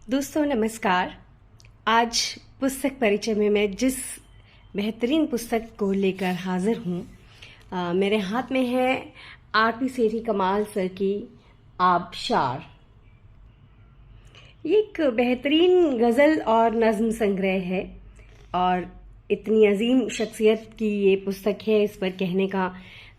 दोस्तों नमस्कार। आज पुस्तक परिचय में मैं जिस बेहतरीन पुस्तक को लेकर हाजिर हूँ मेरे हाथ में है आरपी सेठी कमाल सर की आबशार। ये एक बेहतरीन गज़ल और नज़्म संग्रह है और इतनी अजीम शख्सियत की ये पुस्तक है, इस पर कहने का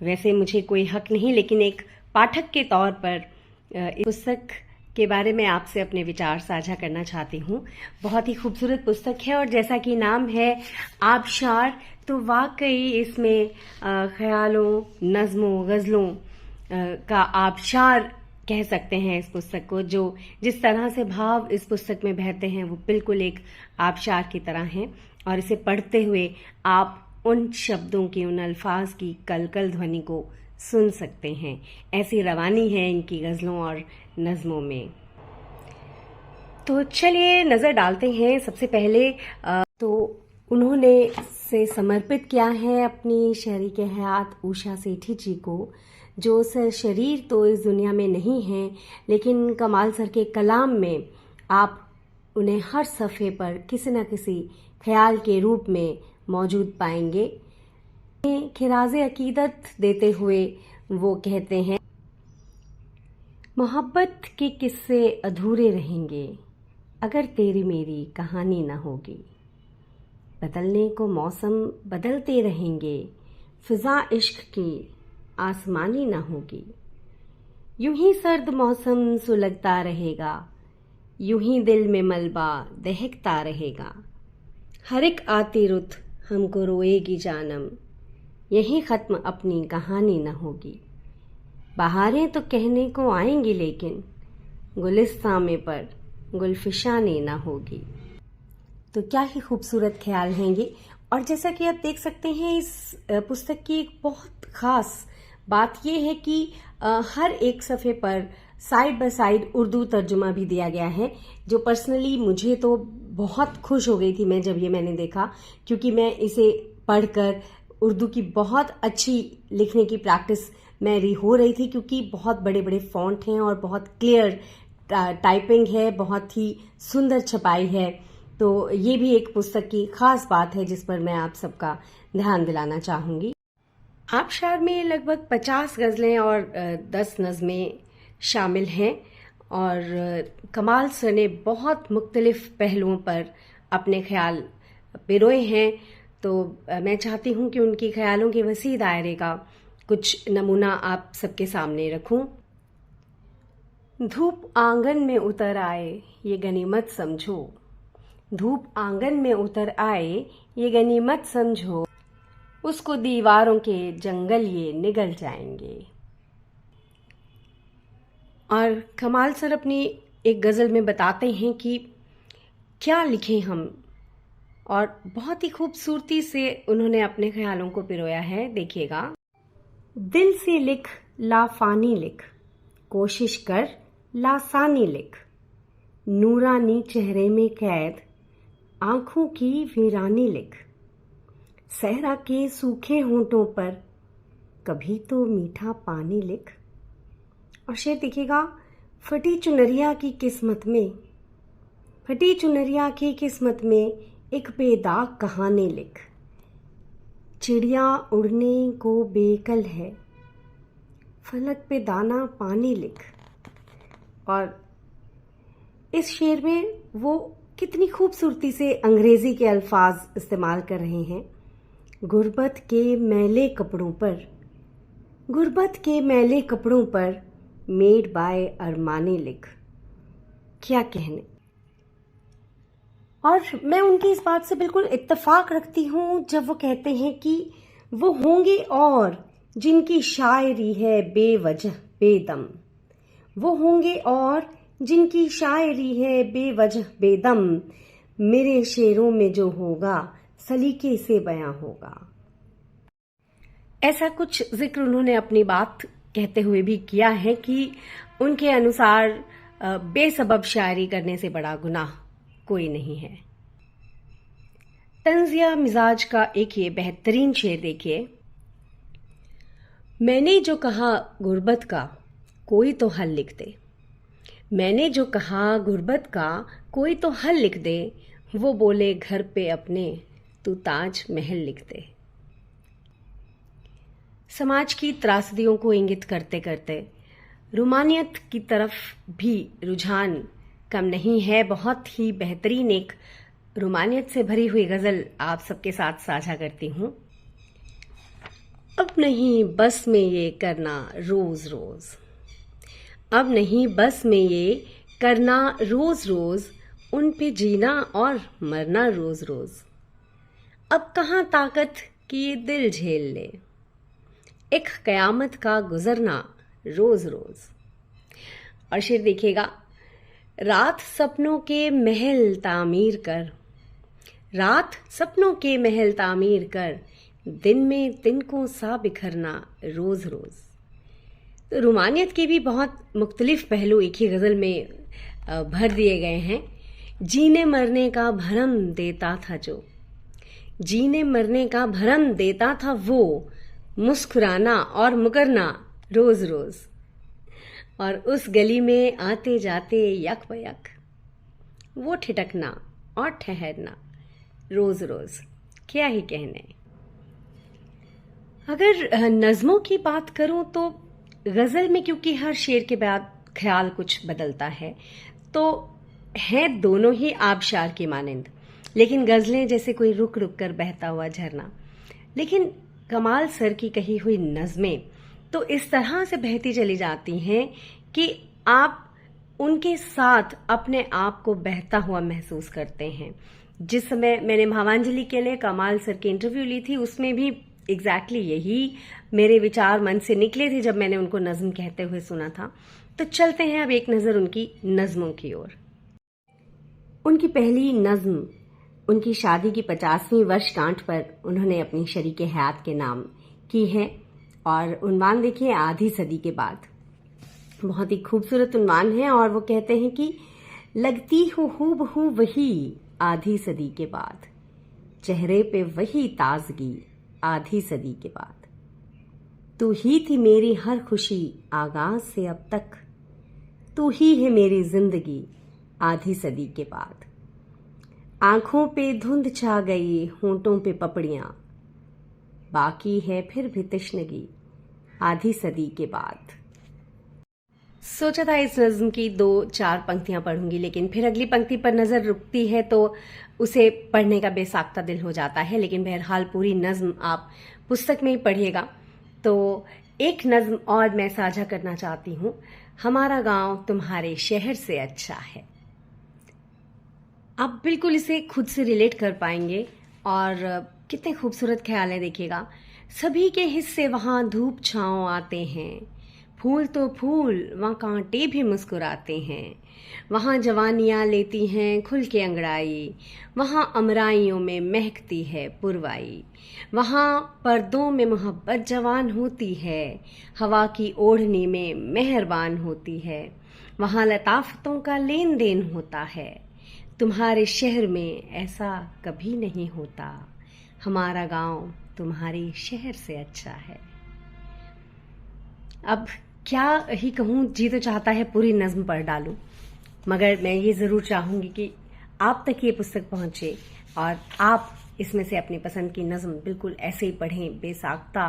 वैसे मुझे कोई हक नहीं, लेकिन एक पाठक के तौर पर इस पुस्तक के बारे में आपसे अपने विचार साझा करना चाहती हूँ। बहुत ही खूबसूरत पुस्तक है और जैसा कि नाम है आबशार, तो वाकई इसमें ख्यालों, नज़्मों, गज़लों का आबशार कह सकते हैं इस पुस्तक को। जो जिस तरह से भाव इस पुस्तक में बहते हैं वो बिल्कुल एक आबशार की तरह हैं और इसे पढ़ते हुए आप उन शब्दों की, उन अल्फाज की कलकल ध्वनि को सुन सकते हैं। ऐसी रवानी है इनकी गज़लों और नज़्मों में। तो चलिए नज़र डालते हैं। सबसे पहले तो उन्होंने से समर्पित किया है अपनी शरीक हयात उषा सेठी जी को, जो सर शरीर तो इस दुनिया में नहीं है, लेकिन कमाल सर के कलाम में आप उन्हें हर सफ़े पर किसी न किसी ख्याल के रूप में मौजूद पाएंगे। खिराज़े अकीदत देते हुए वो कहते हैं, मोहब्बत के किस्से अधूरे रहेंगे अगर तेरी मेरी कहानी न होगी। बदलने को मौसम बदलते रहेंगे, फिजा इश्क की आसमानी न होगी। यूं ही सर्द मौसम सुलगता रहेगा, यूं ही दिल में मलबा दहकता रहेगा। हर एक आती रुत हमको रोएगी जानम, यही ख़त्म अपनी कहानी न होगी। बहारें तो कहने को आएंगी लेकिन गुलिस्तां में पर गुलफिशानी न होगी। तो क्या ही खूबसूरत ख्याल हैं ये। और जैसा कि आप देख सकते हैं, इस पुस्तक की एक बहुत ख़ास बात ये है कि हर एक सफ़े पर साइड बाय साइड उर्दू तर्जुमा भी दिया गया है, जो पर्सनली मुझे तो बहुत खुश हो गई थी मैं जब ये मैंने देखा, क्योंकि मैं इसे पढ़कर उर्दू की बहुत अच्छी लिखने की प्रैक्टिस मेरी हो रही थी, क्योंकि बहुत बड़े बड़े फॉन्ट हैं और बहुत क्लियर टाइपिंग है, बहुत ही सुंदर छपाई है। तो ये भी एक पुस्तक की खास बात है जिस पर मैं आप सबका ध्यान दिलाना चाहूँगी। आबशार में लगभग 50 गज़लें और 10 नज़में शामिल हैं और कमाल सर ने बहुत मुख्तलिफ पहलुओं पर अपने ख्याल पिरोए हैं। तो मैं चाहती हूँ कि उनके ख्यालों के वसी दायरे का कुछ नमूना आप सबके सामने रखूं। धूप आंगन में उतर आए ये गनीमत समझो, धूप आंगन में उतर आए ये गनीमत समझो, उसको दीवारों के जंगल ये निगल जाएंगे। और कमाल सर अपनी एक गज़ल में बताते हैं कि क्या लिखें हम, और बहुत ही खूबसूरती से उन्होंने अपने ख्यालों को पिरोया है। देखिएगा, दिल से लिख लाफानी लिख, कोशिश कर लासानी लिख, नूरानी चेहरे में कैद आंखों की वीरानी लिख, सहरा के सूखे होंठों पर कभी तो मीठा पानी लिख। और शेर देखिएगा, फटी चुनरिया की किस्मत में, फटी चुनरिया की किस्मत में एक बेदाग कहानी लिख, चिड़िया उड़ने को बेकल है, फलक पे दाना पानी लिख। और इस शेर में वो कितनी खूबसूरती से अंग्रेजी के अल्फाज इस्तेमाल कर रहे हैं। गुर्बत के मैले कपड़ों पर, गुर्बत के मैले कपड़ों पर मेड बाय अरमानी लिख। क्या कहने। और मैं उनकी इस बात से बिल्कुल इत्तेफाक रखती हूँ जब वो कहते हैं कि वो होंगे और जिनकी शायरी है बेवजह बेदम, वो होंगे और जिनकी शायरी है बेवजह बेदम, मेरे शेरों में जो होगा सलीके से बयां होगा। ऐसा कुछ जिक्र उन्होंने अपनी बात कहते हुए भी किया है कि उनके अनुसार बेसबब शायरी करने से बड़ा गुनाह कोई नहीं है। तंजिया मिजाज का एक ये बेहतरीन शेर देखिए, मैंने जो कहा गुर्बत का कोई तो हल लिख दे, मैंने जो कहा गुर्बत का कोई तो हल लिख दे, वो बोले घर पे अपने तू ताज महल लिख दे। समाज की त्रासदियों को इंगित करते करते रूमानियत की तरफ भी रुझान कम नहीं है। बहुत ही बेहतरीन एक रूमानियत से भरी हुई गजल आप सबके साथ साझा करती हूँ। अब नहीं बस में ये करना रोज रोज, अब नहीं बस में ये करना रोज रोज, उन पे जीना और मरना रोज रोज। अब कहाँ ताकत कि ये दिल झेल ले, एक कयामत का गुजरना रोज रोज। और शेर देखिएगा, रात सपनों के महल तामीर कर, रात सपनों के महल तामीर कर, दिन में तिनकों सा बिखरना रोज रोज। तो रूमानियत के भी बहुत मुख्तलिफ पहलू एक ही गज़ल में भर दिए गए हैं। जीने मरने का भरम देता था जो, जीने मरने का भरम देता था वो, मुस्कुराना और मुकरना रोज रोज। और उस गली में आते जाते यक बयक, वो ठिठकना और ठहरना रोज रोज। क्या ही कहने। अगर नज़मों की बात करूं तो गज़ल में क्योंकि हर शेर के बाद ख्याल कुछ बदलता है, तो है दोनों ही आबशार की मानिंद, लेकिन गज़लें जैसे कोई रुक रुक कर बहता हुआ झरना। लेकिन कमाल सर की कही हुई नज़में तो इस तरह से बहती चली जाती हैं कि आप उनके साथ अपने आप को बहता हुआ महसूस करते हैं। जिस समय मैंने भावांजलि के लिए कमाल सर की इंटरव्यू ली थी, उसमें भी एग्जैक्टली यही मेरे विचार मन से निकले थे जब मैंने उनको नज़्म कहते हुए सुना था। तो चलते हैं अब एक नज़र उनकी नज़्मों की ओर। उनकी पहली नज़्म उनकी शादी की 50वीं वर्षगांठ पर उन्होंने अपनी शरीके हयात के नाम की है, और उन्वान देखिए आधी सदी के बाद। बहुत ही खूबसूरत उन्वान है, और वो कहते हैं कि लगती हूँ हूबहू वही आधी सदी के बाद, चेहरे पे वही ताजगी आधी सदी के बाद। तू ही थी मेरी हर खुशी आगाज से अब तक, तू ही है मेरी जिंदगी आधी सदी के बाद। आंखों पे धुंध छा गई, होंठों पे पपड़ियां, बाकी है फिर भी तश्नगी आधी सदी के बाद। सोचा था इस नज़्म की 2-4 पंक्तियां पढ़ूंगी, लेकिन फिर अगली पंक्ति पर नजर रुकती है तो उसे पढ़ने का बेसाख्ता दिल हो जाता है। लेकिन बहरहाल पूरी नज़्म आप पुस्तक में ही पढ़िएगा। तो एक नज़्म और मैं साझा करना चाहती हूँ, हमारा गांव तुम्हारे शहर से अच्छा है। आप बिल्कुल इसे खुद से रिलेट कर पाएंगे, और कितने खूबसूरत ख्याल है देखिएगा। सभी के हिस्से वहां धूप छांव आते हैं, फूल तो फूल वहाँ कांटे भी मुस्कुराते हैं। वहाँ जवानियाँ लेती हैं खुल के अंगड़ाई, वहाँ अमराइयों में महकती है पुरवाई। वहाँ पर्दों में मोहब्बत जवान होती है, हवा की ओढ़नी में मेहरबान होती है। वहाँ लताफतों का लेन देन होता है, तुम्हारे शहर में ऐसा कभी नहीं होता। हमारा गांव तुम्हारे शहर से अच्छा है। अब क्या ही कहूँ, जी तो चाहता है पूरी नज़्म पढ़ डालूं, मगर मैं ये ज़रूर चाहूँगी कि आप तक ये पुस्तक पहुँचे और आप इसमें से अपनी पसंद की नज़्म बिल्कुल ऐसे ही पढ़ें, बेसाख्ता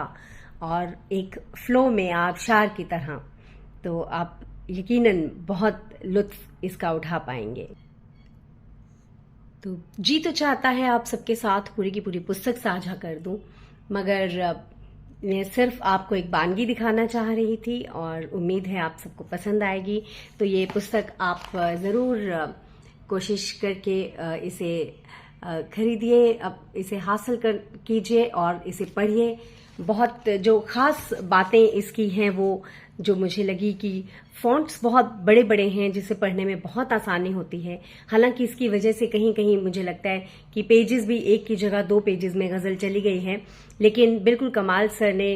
और एक फ़्लो में आबशार की तरह। तो आप यकीनन बहुत लुत्फ़ इसका उठा पाएंगे। तो जी तो चाहता है आप सबके साथ पूरी की पूरी पुस्तक साझा कर दूं, मगर मैं सिर्फ आपको एक वानगी दिखाना चाह रही थी और उम्मीद है आप सबको पसंद आएगी। तो ये पुस्तक आप ज़रूर कोशिश करके इसे खरीदिए, अब इसे हासिल कीजिए और इसे पढ़िए। बहुत जो ख़ास बातें इसकी हैं वो जो मुझे लगी कि फ़ॉन्ट्स बहुत बड़े बड़े हैं, जिसे पढ़ने में बहुत आसानी होती है। हालांकि इसकी वजह से कहीं कहीं मुझे लगता है कि पेजेस भी एक की जगह 2 पेजेस में गज़ल चली गई है, लेकिन बिल्कुल कमाल सर ने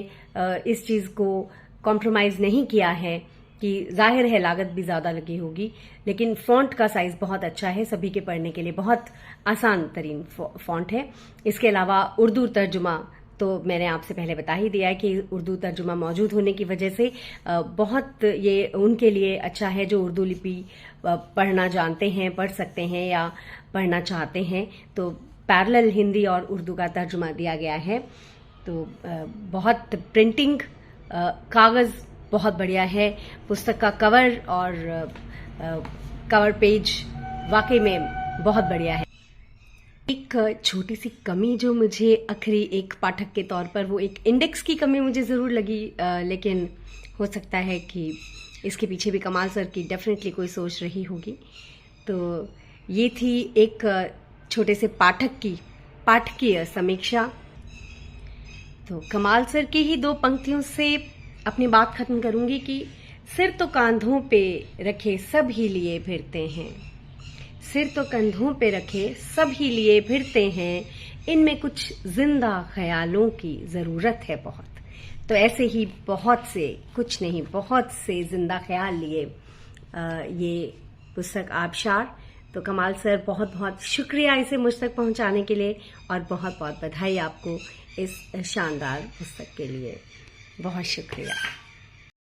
इस चीज़ को कॉम्प्रोमाइज़ नहीं किया है कि जाहिर है लागत भी ज़्यादा लगी होगी, लेकिन फ़ॉन्ट का साइज़ बहुत अच्छा है, सभी के पढ़ने के लिए बहुत आसान तरीन फ़ॉन्ट है। इसके अलावा उर्दू तर्जुमा तो मैंने आपसे पहले बता ही दिया है कि उर्दू तर्जुमा मौजूद होने की वजह से बहुत ये उनके लिए अच्छा है जो उर्दू लिपि पढ़ना जानते हैं, पढ़ सकते हैं या पढ़ना चाहते हैं। तो पैरेलल हिंदी और उर्दू का तर्जुमा दिया गया है। तो बहुत प्रिंटिंग, कागज़ बहुत बढ़िया है। पुस्तक का कवर और कवर पेज वाकई में बहुत बढ़िया है। एक छोटी सी कमी जो मुझे आखिरी एक पाठक के तौर पर, वो एक इंडेक्स की कमी मुझे ज़रूर लगी, लेकिन हो सकता है कि इसके पीछे भी कमाल सर की डेफिनेटली कोई सोच रही होगी। तो ये थी एक छोटे से पाठक की पाठकीय समीक्षा। तो कमाल सर की ही 2 पंक्तियों से अपनी बात खत्म करूंगी कि सिर तो कांधों पे रखे सब ही लिए फिरते हैं, सिर तो कंधों पे रखे सब ही लिए फिरते हैं, इनमें कुछ जिंदा ख्यालों की ज़रूरत है बहुत। तो ऐसे ही बहुत से, कुछ नहीं बहुत से जिंदा ख्याल लिए ये पुस्तक आबशार। तो कमाल सर बहुत बहुत शुक्रिया इसे मुझ तक पहुंचाने के लिए, और बहुत बहुत बधाई आपको इस शानदार पुस्तक के लिए। बहुत शुक्रिया।